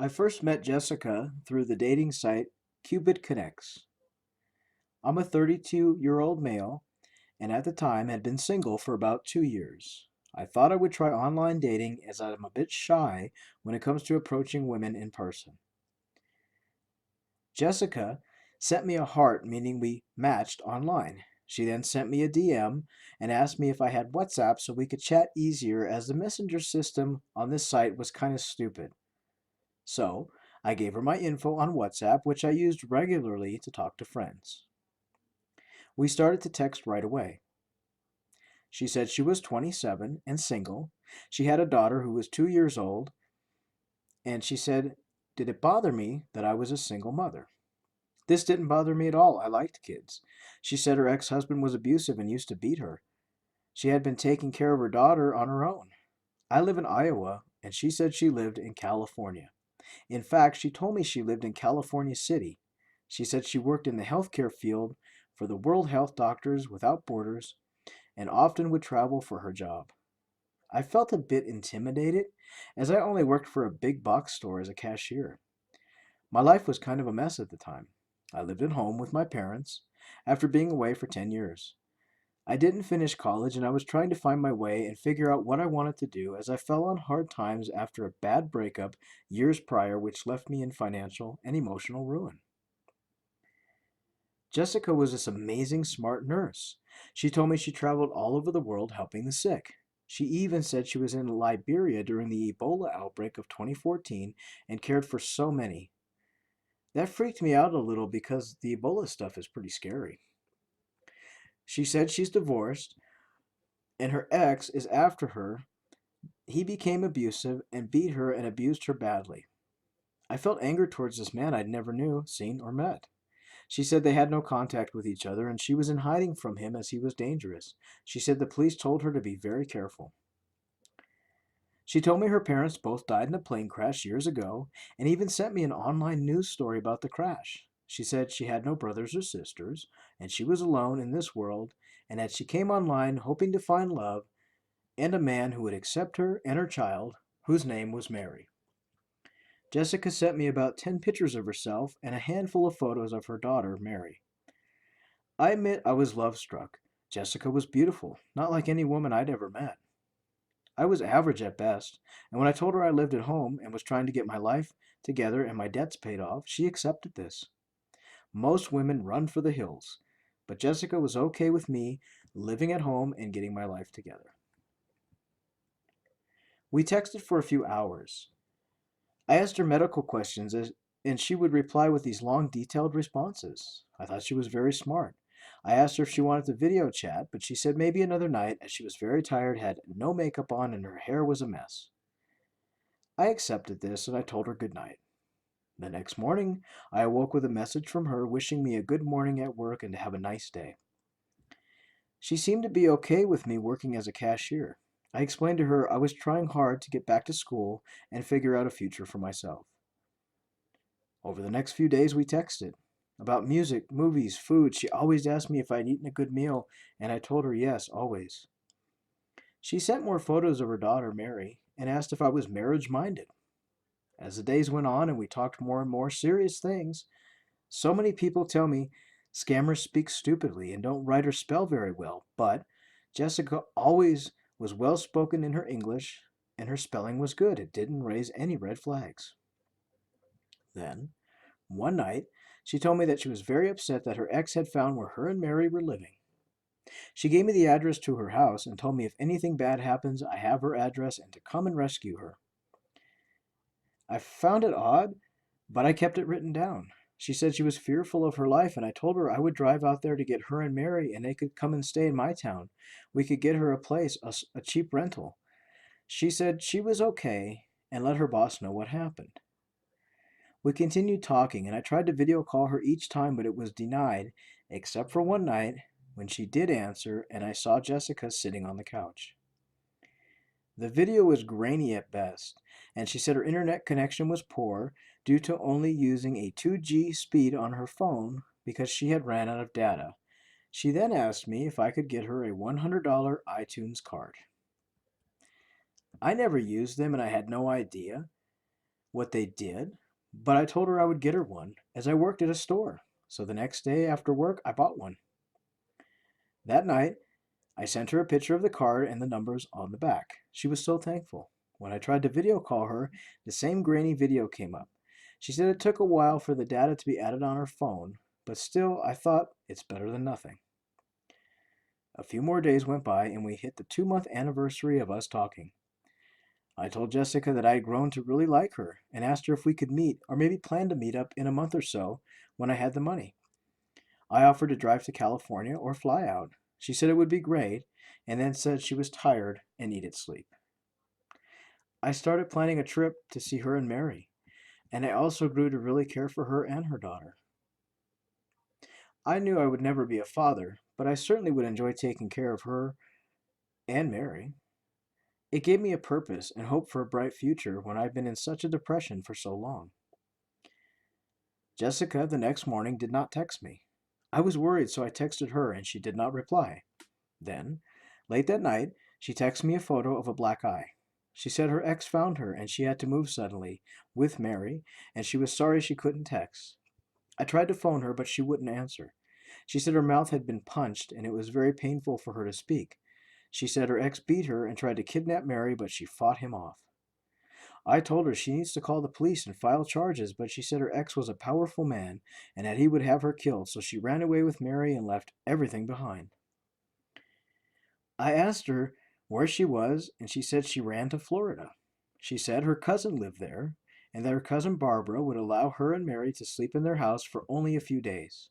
I first met Jessica through the dating site Cupid Connects. I'm a 32-year-old male and at the time had been single for about 2 years. I thought I would try online dating as I'm a bit shy when it comes to approaching women in person. Jessica sent me a heart, meaning we matched online. She then sent me a DM and asked me if I had WhatsApp so we could chat easier as the messenger system on this site was kind of stupid. So, I gave her my info on WhatsApp, which I used regularly to talk to friends. We started to text right away. She said she was 27 and single. She had a daughter who was 2 years old, and she said, did it bother me that I was a single mother? This didn't bother me at all. I liked kids. She said her ex husband was abusive and used to beat her. She had been taking care of her daughter on her own. I live in Iowa, and she said she lived in California. In fact, she told me she lived in California City. She said she worked in the healthcare field for the World Health Doctors Without Borders and often would travel for her job. I felt a bit intimidated as I only worked for a big box store as a cashier. My life was kind of a mess at the time. I lived at home with my parents after being away for 10 years. I didn't finish college and I was trying to find my way and figure out what I wanted to do as I fell on hard times after a bad breakup years prior, which left me in financial and emotional ruin. Jessica was this amazing, smart nurse. She told me she traveled all over the world helping the sick. She even said she was in Liberia during the Ebola outbreak of 2014 and cared for so many. That freaked me out a little because the Ebola stuff is pretty scary. She said she's divorced and her ex is after her. He became abusive and beat her and abused her badly. I felt anger towards this man I'd never knew, seen, or met. She said they had no contact with each other and she was in hiding from him as he was dangerous. She said the police told her to be very careful. She told me her parents both died in a plane crash years ago and even sent me an online news story about the crash. She said she had no brothers or sisters and she was alone in this world and that she came online hoping to find love and a man who would accept her and her child, whose name was Mary. Jessica sent me about 10 pictures of herself and a handful of photos of her daughter, Mary. I admit I was love struck. Jessica was beautiful, not like any woman I'd ever met. I was average at best, and when I told her I lived at home and was trying to get my life together and my debts paid off, she accepted this. Most women run for the hills, but Jessica was okay with me living at home and getting my life together. We texted for a few hours. I asked her medical questions and she would reply with these long, detailed responses. I thought she was very smart. I asked her if she wanted to video chat, but she said maybe another night as she was very tired, had no makeup on, and her hair was a mess. I accepted this and I told her good night. The next morning, I awoke with a message from her wishing me a good morning at work and to have a nice day. She seemed to be okay with me working as a cashier. I explained to her I was trying hard to get back to school and figure out a future for myself. Over the next few days, we texted about music, movies, food. She always asked me if I'd eaten a good meal, and I told her yes, always. She sent more photos of her daughter, Mary, and asked if I was marriage minded. As the days went on and we talked more and more serious things, so many people tell me scammers speak stupidly and don't write or spell very well, but Jessica always was well spoken in her English and her spelling was good. It didn't raise any red flags. Then, one night, she told me that she was very upset that her ex had found where her and Mary were living. She gave me the address to her house and told me if anything bad happens, I have her address and to come and rescue her. I found it odd, but I kept it written down. She said she was fearful of her life, and I told her I would drive out there to get her and Mary, and they could come and stay in my town. We could get her a place, a cheap rental. She said she was okay and let her boss know what happened. We continued talking, and I tried to video call her each time, but it was denied, except for one night when she did answer and I saw Jessica sitting on the couch. The video was grainy at best, and she said her internet connection was poor due to only using a 2G speed on her phone because she had ran out of data. She then asked me if I could get her a $100 iTunes card. I never used them and I had no idea. what they did, but I told her I would get her one as I worked at a store. So the next day after work, I bought one. That night, I sent her a picture of the card and the numbers on the back. She was so thankful. When I tried to video call her, the same grainy video came up. She said it took a while for the data to be added on her phone, but still, I thought it's better than nothing. A few more days went by and we hit the 2 month anniversary of us talking. I told Jessica that I had grown to really like her and asked her if we could meet or maybe plan to meet up in a month or so when I had the money. I offered to drive to California or fly out. She said it would be great and then said she was tired and needed sleep. I started planning a trip to see her and Mary, and I also grew to really care for her and her daughter. I knew I would never be a father, but I certainly would enjoy taking care of her and Mary. It gave me a purpose and hope for a bright future when I've been in such a depression for so long. Jessica, the next morning, did not text me. I was worried, so I texted her and she did not reply. Then, late that night, she texted me a photo of a black eye. She said her ex found her and she had to move suddenly with Mary, and she was sorry she couldn't text. I tried to phone her, but she wouldn't answer. She said her mouth had been punched and it was very painful for her to speak. She said her ex beat her and tried to kidnap Mary, but she fought him off. I told her she needs to call the police and file charges, but she said her ex was a powerful man and that he would have her killed, so she ran away with Mary and left everything behind. I asked her where she was, and she said she ran to Florida. She said her cousin lived there, and that her cousin Barbara would allow her and Mary to sleep in their house for only a few days.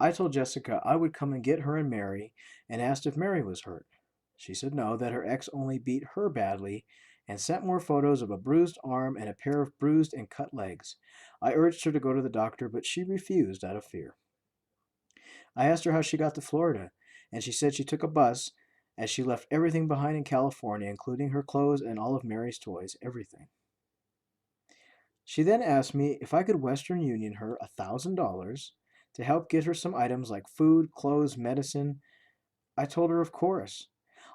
I told Jessica I would come and get her and Mary, and asked if Mary was hurt. She said no, that her ex only beat her badly, and sent more photos of a bruised arm and a pair of bruised and cut legs. I urged her to go to the doctor, but she refused out of fear. I asked her how she got to Florida, and she said she took a bus as she left everything behind in California, including her clothes and all of Mary's toys, everything. She then asked me if I could Western Union her $1,000 to help get her some items like food, clothes, medicine. I told her of course.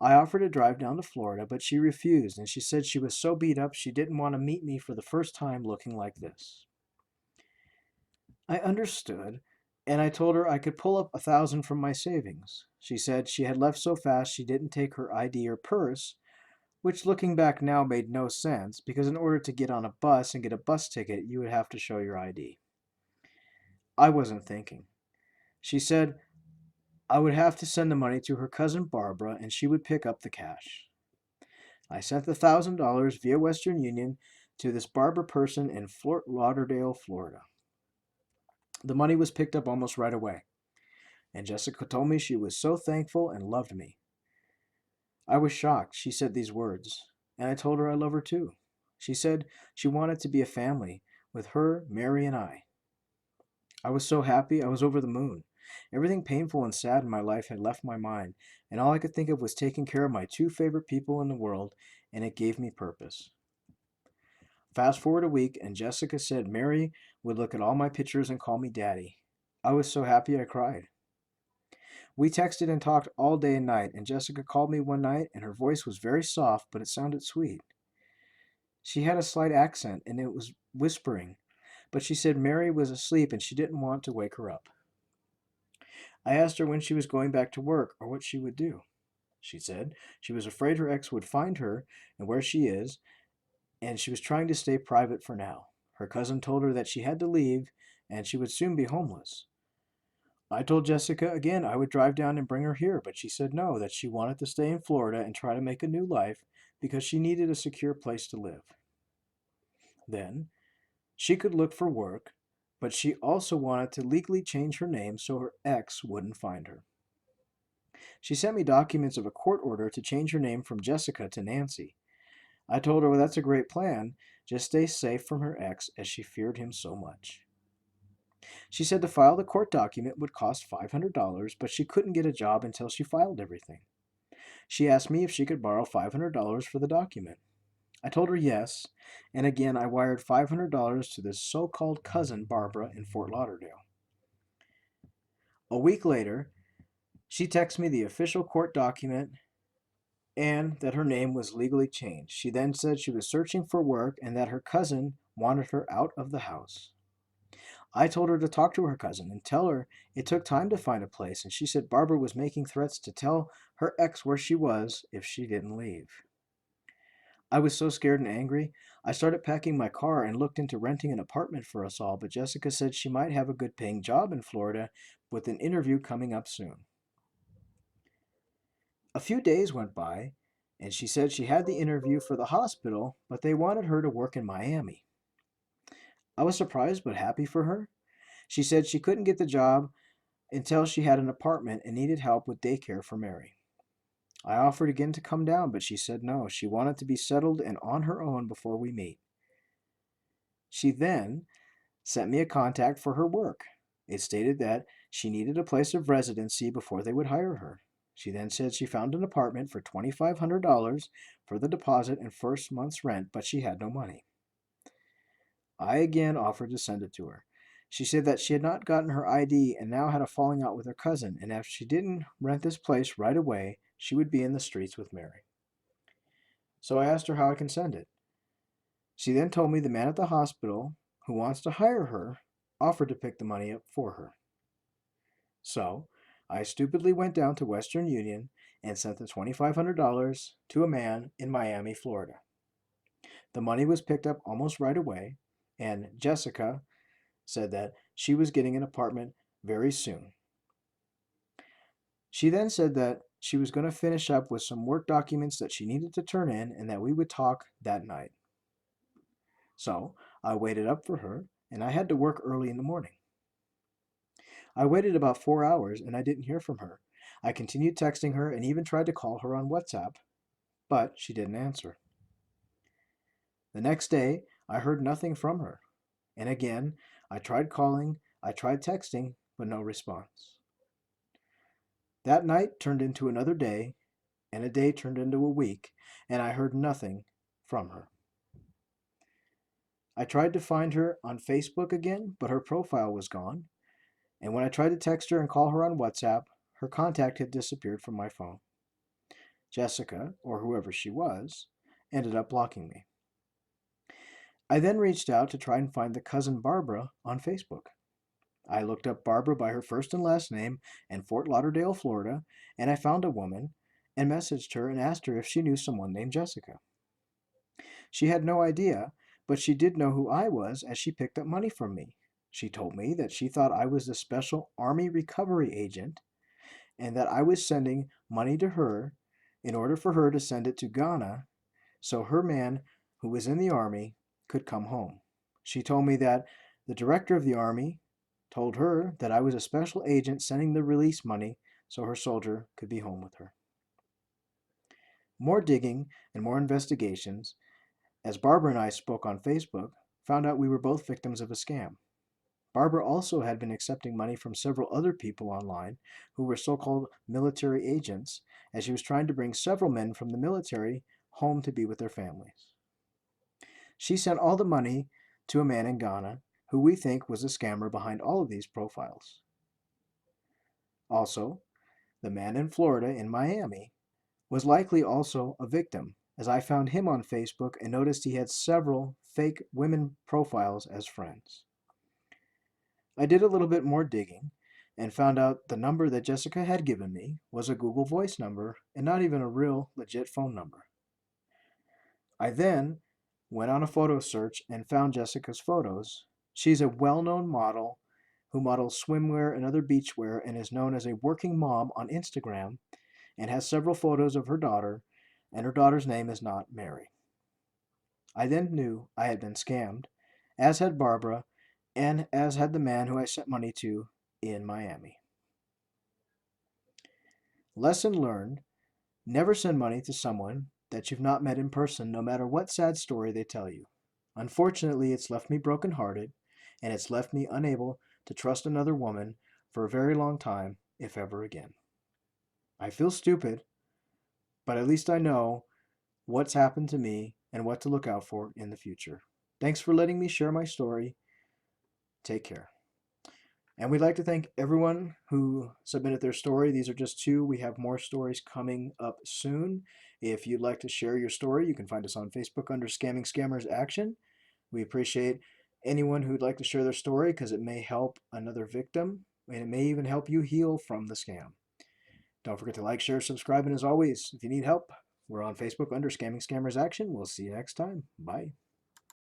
I offered to drive down to Florida, but she refused, and she said she was so beat up she didn't want to meet me for the first time looking like this. I understood, and I told her I could pull up 1,000 from my savings. She said she had left so fast she didn't take her ID or purse, which looking back now made no sense because in order to get on a bus and get a bus ticket, you would have to show your ID. I wasn't thinking. She said I would have to send the money to her cousin Barbara and she would pick up the cash. I sent the $1,000 via Western Union to this Barbara person in Fort Lauderdale, Florida. The money was picked up almost right away, and Jessica told me she was so thankful and loved me. I was shocked she said these words, and I told her I love her too. She said she wanted to be a family with her, Mary, and I. I was so happy, I was over the moon. Everything painful and sad in my life had left my mind, and all I could think of was taking care of my two favorite people in the world, and it gave me purpose. Fast forward a week, and Jessica said Mary would look at all my pictures and call me Daddy. I was so happy I cried. We texted and talked all day and night, and Jessica called me one night, and her voice was very soft, but it sounded sweet. She had a slight accent, and it was whispering, but she said Mary was asleep and she didn't want to wake her up. I asked her when she was going back to work or what she would do. She said she was afraid her ex would find her and where she is, and she was trying to stay private for now. Her cousin told her that she had to leave and she would soon be homeless. I told Jessica again I would drive down and bring her here, but she said no, that she wanted to stay in Florida and try to make a new life because she needed a secure place to live. Then, she could look for work, but she also wanted to legally change her name so her ex wouldn't find her. She sent me documents of a court order to change her name from Jessica to Nancy. I told her, well, that's a great plan. Just stay safe from her ex as she feared him so much. She said to file the court document would cost $500, but she couldn't get a job until she filed everything. She asked me if she could borrow $500 for the document. I told her yes, and again I wired $500 to this so called cousin Barbara in Fort Lauderdale. A week later, she texted me the official court document and that her name was legally changed. She then said she was searching for work and that her cousin wanted her out of the house. I told her to talk to her cousin and tell her it took time to find a place, and she said Barbara was making threats to tell her ex where she was if she didn't leave. I was so scared and angry, I started packing my car and looked into renting an apartment for us all, but Jessica said she might have a good paying job in Florida with an interview coming up soon. A few days went by, and she said she had the interview for the hospital, but they wanted her to work in Miami. I was surprised but happy for her. She said she couldn't get the job until she had an apartment and needed help with daycare for Mary. I offered again to come down, but she said no. She wanted to be settled and on her own before we meet. She then sent me a contact for her work. It stated that she needed a place of residency before they would hire her. She then said she found an apartment for $2,500 for the deposit and first month's rent, but she had no money. I again offered to send it to her. She said that she had not gotten her ID and now had a falling out with her cousin, and if she didn't rent this place right away, she would be in the streets with Mary. So I asked her how I can send it. She then told me the man at the hospital who wants to hire her offered to pick the money up for her. So I stupidly went down to Western Union and sent the $2,500 to a man in Miami, Florida. The money was picked up almost right away, and Jessica said that she was getting an apartment very soon. She then said that she was going to finish up with some work documents that she needed to turn in and that we would talk that night. So I waited up for her, and I had to work early in the morning. I waited about 4 hours and I didn't hear from her. I continued texting her and even tried to call her on WhatsApp, but she didn't answer. The next day, I heard nothing from her. And again, I tried calling, I tried texting, but no response. That night turned into another day, and a day turned into a week, and I heard nothing from her. I tried to find her on Facebook again, but her profile was gone. And when I tried to text her and call her on WhatsApp, her contact had disappeared from my phone. Jessica, or whoever she was, ended up blocking me. I then reached out to try and find the cousin Barbara on Facebook. I looked up Barbara by her first and last name in Fort Lauderdale, Florida, and I found a woman and messaged her and asked her if she knew someone named Jessica. She had no idea, but she did know who I was as she picked up money from me. She told me that she thought I was the special Army recovery agent and that I was sending money to her in order for her to send it to Ghana so her man, who was in the Army, could come home. She told me that the director of the Army told her that I was a special agent sending the release money so her soldier could be home with her. More digging and more investigations, as Barbara and I spoke on Facebook, found out we were both victims of a scam. Barbara also had been accepting money from several other people online who were so-called military agents, as she was trying to bring several men from the military home to be with their families. She sent all the money to a man in Ghana who we think was a scammer behind all of these profiles. Also, the man in Florida in Miami was likely also a victim, as I found him on Facebook and noticed he had several fake women profiles as friends. I did a little bit more digging and found out the number that Jessica had given me was a Google Voice number and not even a real legit phone number. I then went on a photo search and found Jessica's photos. She's a well-known model who models swimwear and other beachwear and is known as a working mom on Instagram and has several photos of her daughter, and her daughter's name is not Mary. I then knew I had been scammed, as had Barbara, and as had the man who I sent money to in Miami. Lesson learned: never send money to someone that you've not met in person, no matter what sad story they tell you. Unfortunately, it's left me brokenhearted, and it's left me unable to trust another woman for a very long time, if ever again. I feel stupid, but at least I know what's happened to me and what to look out for in the future. Thanks for letting me share my story. Take care. And we'd like to thank everyone who submitted their story. These are just two. We have more stories coming up soon. If you'd like to share your story, you can find us on Facebook under Scamming Scammers Action. We appreciate anyone who'd like to share their story because it may help another victim and it may even help you heal from the scam. Don't forget to like, share, subscribe, and as always, if you need help, we're on Facebook under Scamming Scammers Action. We'll see you next time. Bye.